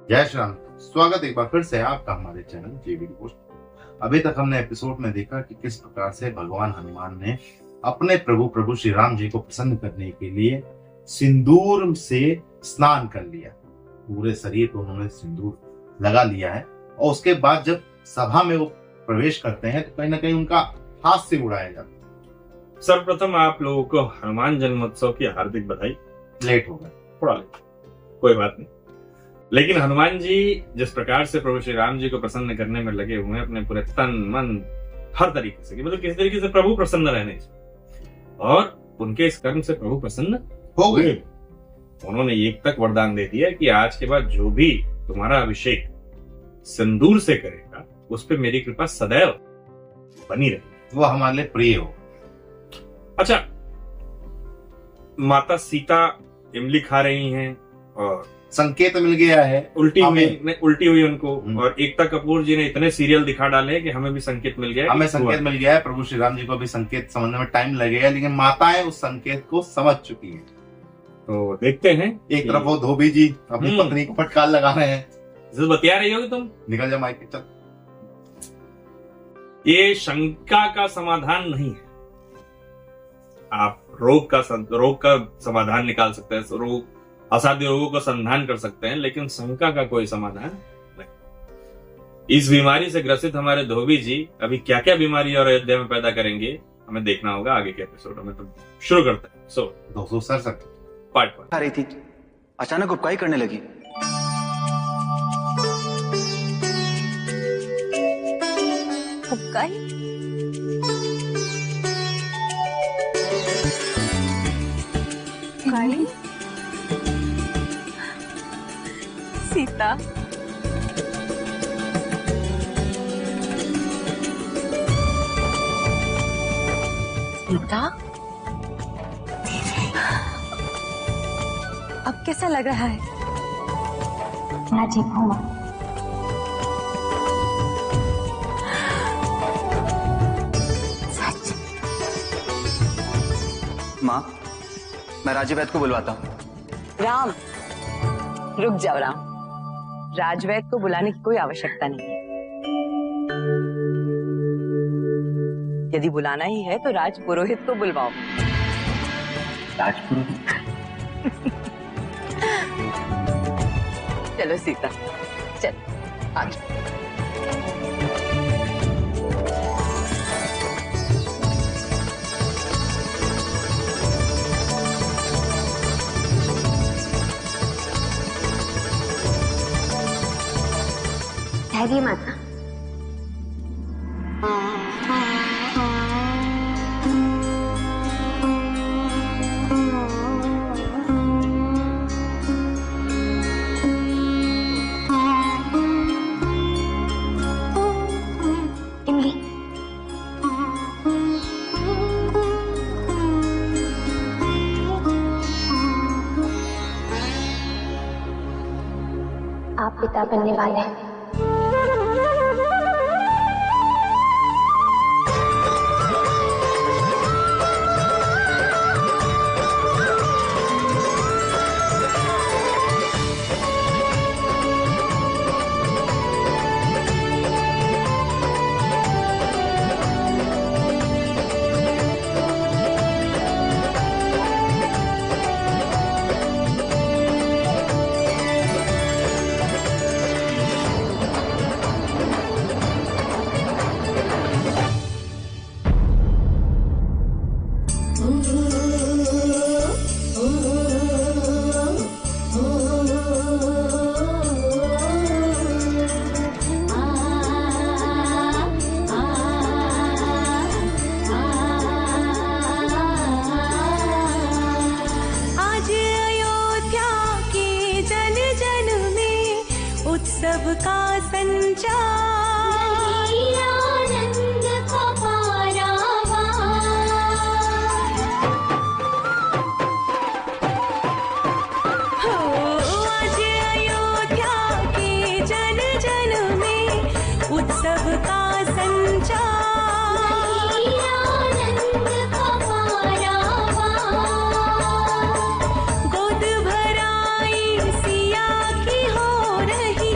जय श्री राम। स्वागत एक बार फिर से आपका हमारे चैनल जेबी पोस्ट। अभी तक हमने एपिसोड में देखा कि किस प्रकार से भगवान हनुमान ने अपने प्रभु श्री राम जी को प्रसन्न करने के लिए सिंदूर से स्नान कर लिया। पूरे शरीर को उन्होंने सिंदूर लगा लिया है और उसके बाद जब सभा में वो प्रवेश करते हैं तो कहीं ना कहीं उनका हाथ से उड़ाया जाता है। सर्वप्रथम आप लोगों को हनुमान जन्मोत्सव की हार्दिक बधाई। लेट हो गए, थोड़ा लेट, कोई बात नहीं। लेकिन हनुमान जी जिस प्रकार से प्रभु श्री राम जी को प्रसन्न करने में लगे हुए हैं अपने पूरे तन मन हर तरीके से, मतलब किसी तरीके से प्रभु प्रसन्न रहने से, और उनके इस कर्म से प्रभु प्रसन्न हो गए। उन्होंने एक तक वरदान दे दिया कि आज के बाद जो भी तुम्हारा अभिषेक सिंदूर से करेगा उस पे मेरी कृपा सदैव बनी रहे, वो हमारे लिए प्रिय हो। अच्छा, माता सीता इमली खा रही हैं और संकेत मिल गया है, उल्टी हुई उनको, और एकता कपूर जी ने इतने सीरियल दिखा डाले हैं कि हमें भी संकेत मिल गया है। हमें संकेत मिल गया है, प्रभु श्री राम जी को भी संकेत समझने में टाइम लगेगा, लेकिन माताएं उस संकेत को समझ चुकी हैं। तो देखते हैं। एक तरफ वो धोबी जी अपनी पत्नी को फटकार लगा रहे हैं। बतिया रही होगी तुम, निकल जा माइक, चल। ये शंका का समाधान नहीं है। आप रोग का समाधान निकाल सकते हैं, रोग असाध्य रोगों का संधान कर सकते हैं, लेकिन शंका का कोई समाधान नहीं। इस बीमारी से ग्रसित हमारे धोबी जी अभी क्या क्या बीमारी और अयोध्या में पैदा करेंगे हमें देखना होगा आगे के एपिसोड में। तो शुरू करते हैं। 267 पार्ट 1। आ रही थी, अचानक उबकाई करने लगी। उबकाई? उबकाई? सीता, सीता, अब कैसा लग रहा है? मैं ठीक हूँ माँ। सच? माँ, मैं राजीव वैद्य को बुलवाता हूँ। राम, रुक जाओ राम। राजवैद्य को बुलाने की कोई आवश्यकता नहीं है। यदि बुलाना ही है तो राज पुरोहित को बुलवाओ। राजपुरोहित? चलो सीता, चल आज। ठहरिए माता। इमली, आप पिता बनने वाले हैं। उत्सव का संचार, आनंद का पारावार। हो आज अयोध्या के जन जन में उत्सव का संचार, आनंद का पारावार। गोद भराई सिया की हो रही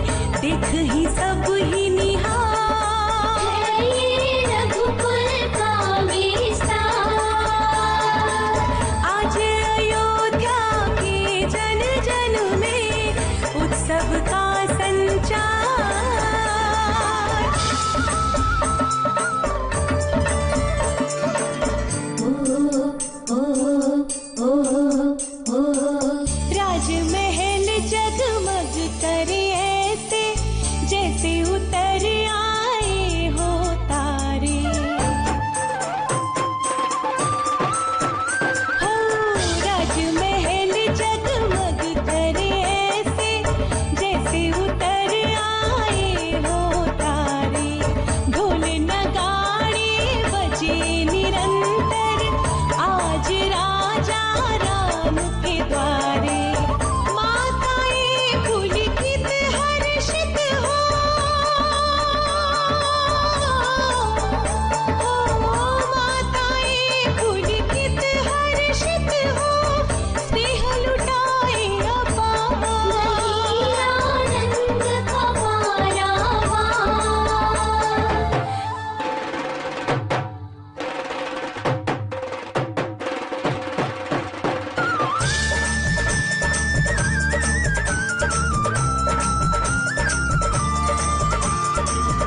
ही सब ही निहार है ये रघुकुल का विस्तार। आज अयोध्या के जन जन में उत्सव का संचार। राजमहल जगमग करे ऐसे जैसे उतर आए हो तारे। हो राजमहल जगमग करे ऐसे जैसे उतर आए हो तारे। ढोल नगाड़े बजे निरंतर आज राजा राम के द्वारे। माताएं पुलकित हर्षित हो माताएं पुलकित हर्षित हो स्नेह लुटाए अपार। आनंद का पारावार।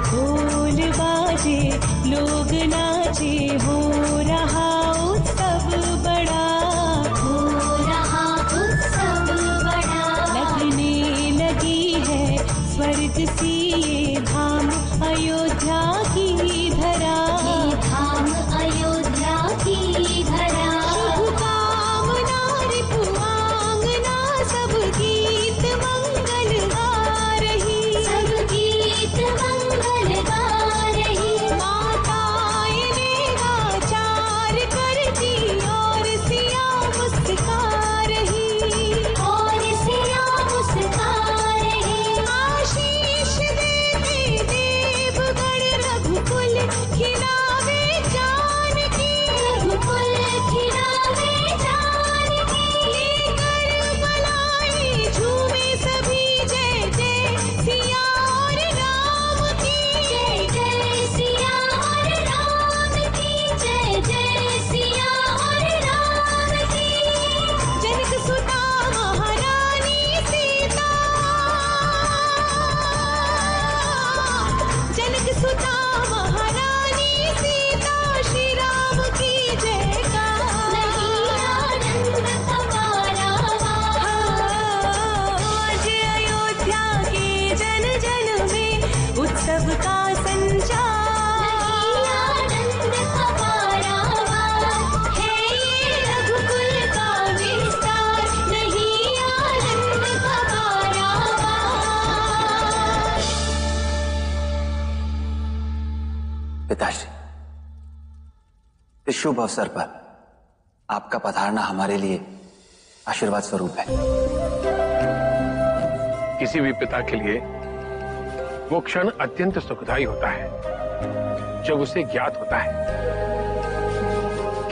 ढोल बाजे लोग नाचे हो रहा उत्सव बड़ा। हो रहा उत्सव बड़ा। लगने लगी है स्वर्ग सी ये धाम अयोध्या की धरा। धाम अयोध्या की धरा। शुभकामना रिपुआंगना सब गीत मंगल गा रही। सब गीत मंगल गा रही। माताएं नेवाचार करती और सिया मुस्का रही। और सिया मुस्का रही। आशीष देते देवगण रघुकुल खिलावे जानकी। रघुकुल खिलावे जानकी। लेकर बलाई झूमे सभी जय जय सिया और राम की। जय जय सिया और राम की। जय जय सिया और राम की। जनक सुता महारानी सीता। जनक सुता महारानी सीता श्री राम की जयकार। आनंद का पारावार। आज अयोध्या के जन जन में उत्सव का संचार। आनंद का पारावार है ये रघुकुल का विस्तार। नहीं आनंद का पारावार। पिताश्री, इस शुभ अवसर पर आपका पधारना हमारे लिए आशीर्वाद स्वरूप है। किसी भी पिता के लिए वो क्षण अत्यंत सुखदायी होता है जब उसे ज्ञात होता है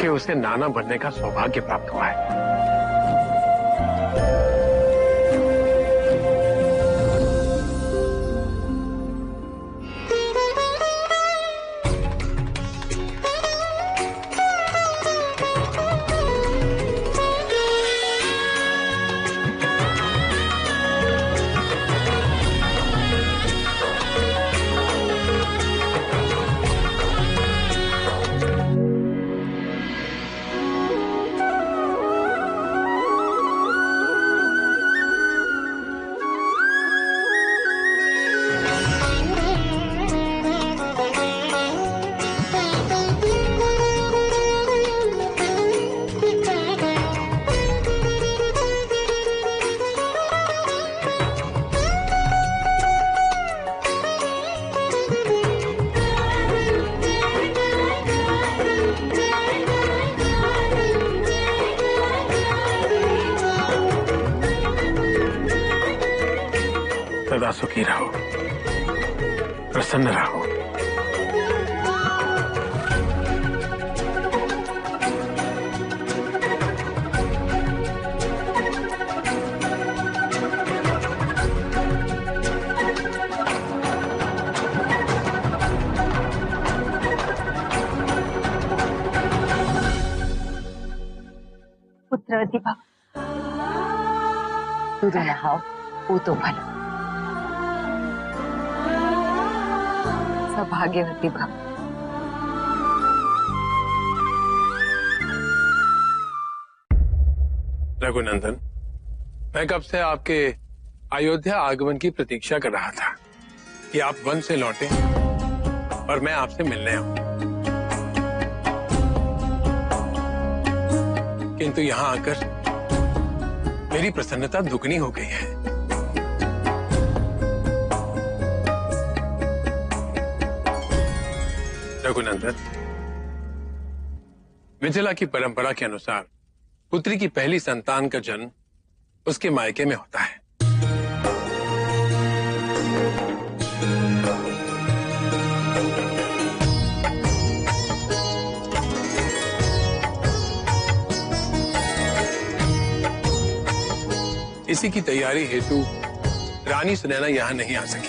कि उसे नाना बनने का सौभाग्य प्राप्त हुआ है। सदा सुखी रहो, प्रसन्न रहो। सौभाग्यवती भव। दूध नहाओ, वो तो भला। सौभाग्यवती भव। रघुनंदन, मैं कब से आपके अयोध्या आगमन की प्रतीक्षा कर रहा था कि आप वन से लौटे और मैं आपसे मिलने आऊं, किंतु यहां आकर मेरी प्रसन्नता दुगनी हो गई है। रघुनंदन, मिथिला की परंपरा के अनुसार पुत्री की पहली संतान का जन्म उसके मायके में होता है। इसी की तैयारी हेतु रानी सुनैना यहां नहीं आ सकी।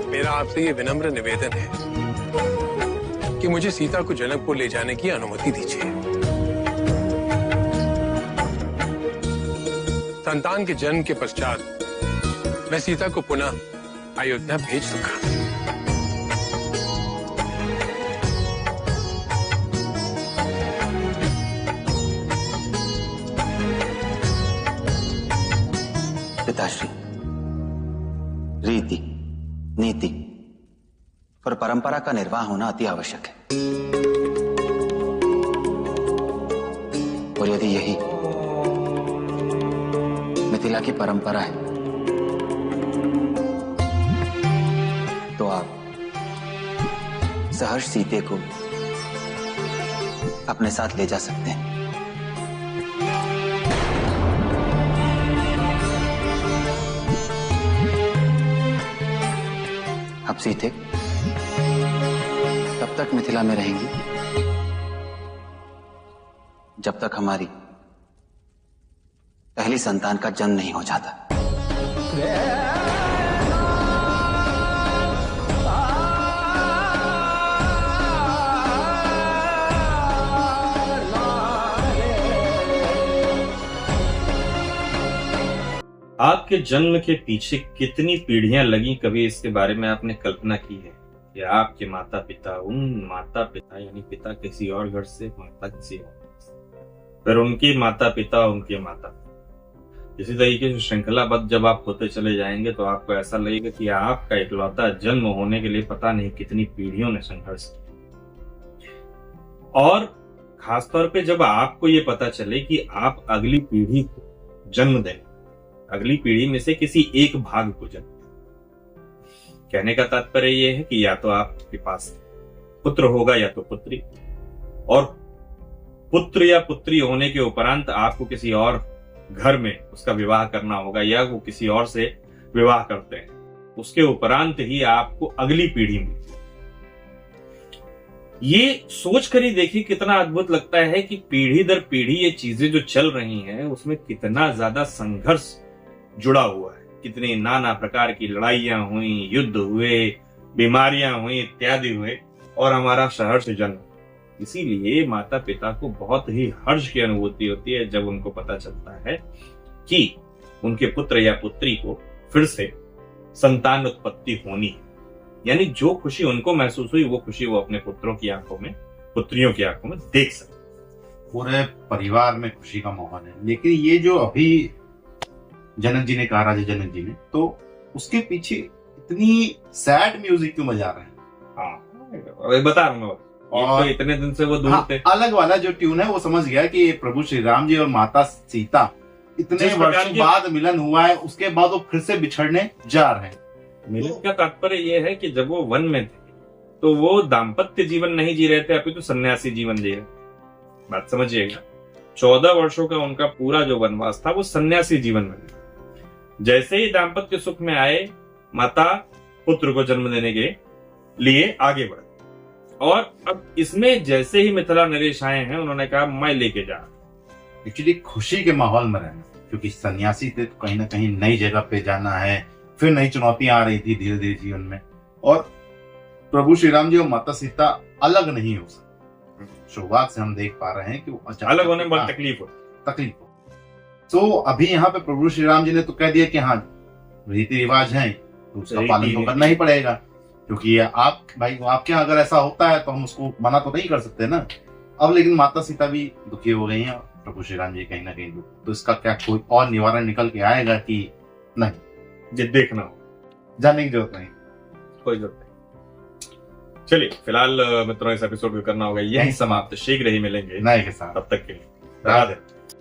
मेरा आपसे ये विनम्र निवेदन है कि मुझे सीता को जनकपुर ले जाने की अनुमति दीजिए। संतान के जन्म के पश्चात मैं सीता को पुनः अयोध्या भेज दूंगा। पिताश्री, रीति, नीति और परंपरा का निर्वाह होना अति आवश्यक है, और यदि यही मिथिला की परंपरा है तो आप सहर्ष सीते को अपने साथ ले जा सकते हैं। अब सीते तब तक मिथिला में रहेंगी जब तक हमारी पहली संतान का जन्म नहीं हो जाता। आपके जन्म के पीछे कितनी पीढ़ियां लगी, कभी इसके बारे में आपने कल्पना की है कि आपके माता पिता, उन माता पिता यानी पिता किसी और घर से, माता किसी और घर से, फिर उनके माता पिता, उनके माता, इसी तरीके से श्रृंखलाबद्ध जब आप होते चले जाएंगे तो आपको ऐसा लगेगा कि आपका इकलौता जन्म होने के लिए पता नहीं कितनी पीढ़ियों ने संघर्ष किया। और खासतौर पे जब आपको ये पता चले कि आप अगली पीढ़ी को जन्म देंगे, अगली पीढ़ी में से किसी एक भाग को जन्म, कहने का तात्पर्य यह है कि या तो आपके पास पुत्र होगा या तो पुत्री, और पुत्र या पुत्री होने के उपरांत आपको किसी और घर में उसका विवाह करना होगा, या वो किसी और से विवाह करते हैं, उसके उपरांत ही आपको अगली पीढ़ी मिलती है। ये सोच कर ही देखिए कितना अद्भुत लगता है कि पीढ़ी दर पीढ़ी ये चीजें जो चल रही हैं उसमें कितना ज्यादा संघर्ष जुड़ा हुआ है, कितनी नाना प्रकार की लड़ाइयां हुई, युद्ध हुए, बीमारियां हुई, इत्यादि हुए, और हमारा सहर्ष जन्म। इसीलिए माता पिता को बहुत ही हर्ष की अनुभूति होती है जब उनको पता चलता है कि उनके पुत्र या पुत्री को फिर से संतान उत्पत्ति होनी है। यानी जो खुशी उनको महसूस हुई वो खुशी वो अपने पुत्रों की आंखों में, पुत्रियों की आंखों में देख सकते। पूरे परिवार में खुशी का माहौल है। लेकिन ये जो अभी जनक जी ने कहा, राजा जनक जी ने, तो उसके पीछे इतनी सैड म्यूजिक क्यों बजा रहे हैं? हाँ, बता रहा हूँ। और तो इतने दिन से वो दूर थे। अलग वाला जो ट्यून है वो समझ गया कि प्रभु श्री राम जी और माता सीता इतने वर्षों बाद मिलन हुआ है, उसके बाद वो फिर से बिछड़ने जा रहे हैं। मिलन का तात्पर्य ये है कि जब वो वन में थे तो वो दाम्पत्य जीवन नहीं जी रहे थे, अभी तो सन्यासी जीवन जी रहे। बात समझिएगा, 14 वर्षों का उनका पूरा जो वनवास था वो सन्यासी जीवन में। जैसे ही दाम्पत्य सुख में आए, माता पुत्र को जन्म देने के लिए आगे बढ़े, और अब इसमें जैसे ही मिथिला नरेश आए हैं उन्होंने कहा मैं लेके जा। एक्चुअली खुशी के माहौल में रहना, क्योंकि सन्यासी थे तो कहीं ना कहीं नई जगह पे जाना है, फिर नई चुनौतियां आ रही थी धीरे धीरे जीवन में, और प्रभु श्री राम जी और माता सीता अलग नहीं हो सकते। शुरुआत से हम देख पा रहे हैं कि वो अचानक अलग होने में बड़ी तकलीफ हो। तकलीफ हो। तो अभी यहाँ पे प्रभु श्री राम जी ने तो कह दिया कि हाँ रीति रिवाज है तो उसका पालन तो करना ही पड़ेगा, क्योंकि आप भाई आपके यहाँ अगर ऐसा होता है तो हम उसको मना तो नहीं कर सकते ना। अब लेकिन माता सीता भी दुखी हो गई हैं, प्रभु श्री राम जी कहीं ना कहीं, तो इसका क्या कोई और निवारण निकल के आएगा कि नहीं, ये देखना हो, जानने की जरूरत नहीं, कोई जरूरत नहीं। चलिए फिलहाल मित्रों इस एपिसोड को करना होगा यही समाप्त, शीघ्र ही मिलेंगे नए के साथ। तब तक के लिए राधे।